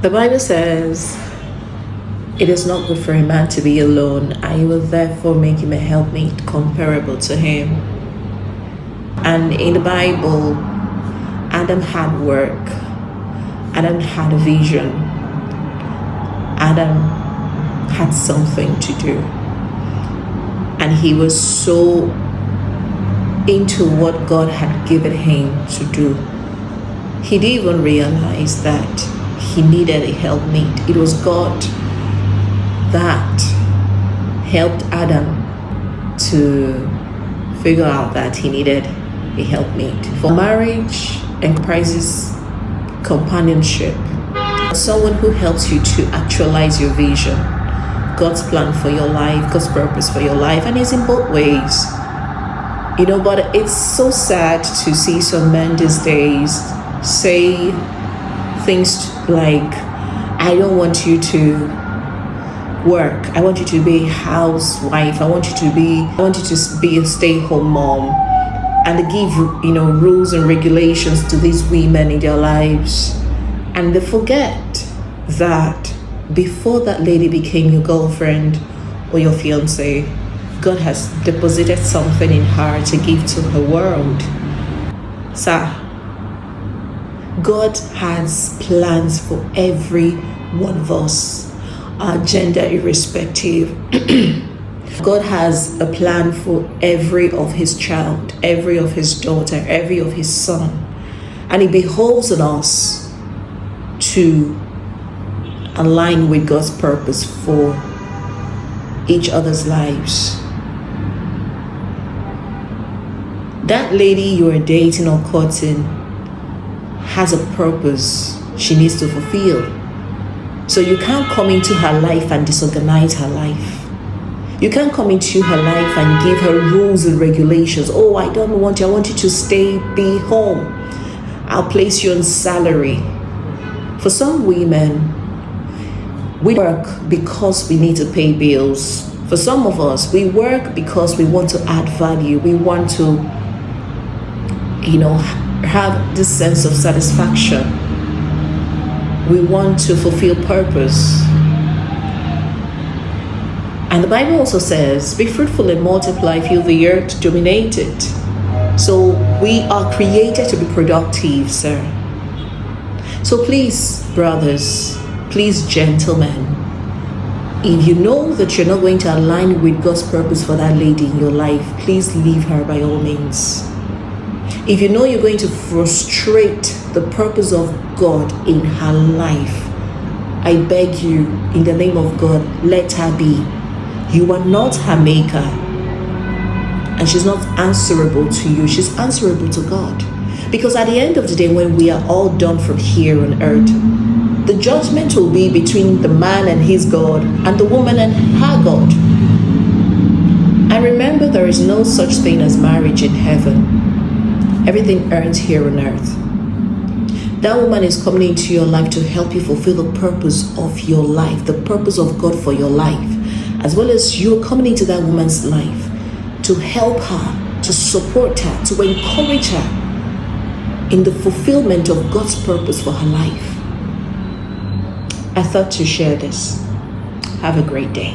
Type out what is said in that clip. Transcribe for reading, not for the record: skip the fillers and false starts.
The Bible says, "It is not good for a man to be alone. I will therefore make him a helpmate comparable to him." And in the Bible, Adam had work. Adam had a vision. Adam had something to do. And he was so into what God had given him to do. He didn't even realize that he needed a helpmate. It was God that helped Adam to figure out that he needed a helpmate. For marriage comprises companionship, someone who helps you to actualize your vision, God's plan for your life, God's purpose for your life, and it's in both ways. But it's so sad to see some men these days say things like, "I don't want you to work. I want you to be a housewife. I want you to be a stay-home mom." And they give, rules and regulations to these women in their lives. And they forget that before that lady became your girlfriend or your fiance, God has deposited something in her to give to her world. Sir, God has plans for every one of us, our gender irrespective. God has a plan for every of his child, every of his daughter, every of his son. And it behoves on us to align with God's purpose for each other's lives. That lady you are dating or courting has a purpose she needs to fulfill. So you can't come into her life and disorganize her life. You can't come into her life and give her rules and regulations. "Oh, I don't want you. I want you to be home. I'll place you on salary." For some women, we work because we need to pay bills. For some of us, we work because we want to add value. We want to, have this sense of satisfaction. We want to fulfill purpose. And the Bible also says, "Be fruitful and multiply, fill the earth, dominate it." So we are created to be productive, sir. So please, brothers, please, gentlemen, if you know that you're not going to align with God's purpose for that lady in your life, please leave her by all means. If you know you're going to frustrate the purpose of God in her life, I beg you, in the name of God, let her be. You are not her maker, and she's not answerable to you. She's answerable to God. Because at the end of the day, when we are all done from here on earth, the judgment will be between the man and his God and the woman and her God. And remember, there is no such thing as marriage in heaven. Everything earned here on earth. That woman is coming into your life to help you fulfill the purpose of your life, the purpose of God for your life, as well as you coming into that woman's life to help her, to support her, to encourage her in the fulfillment of God's purpose for her life. I thought to share this. Have a great day.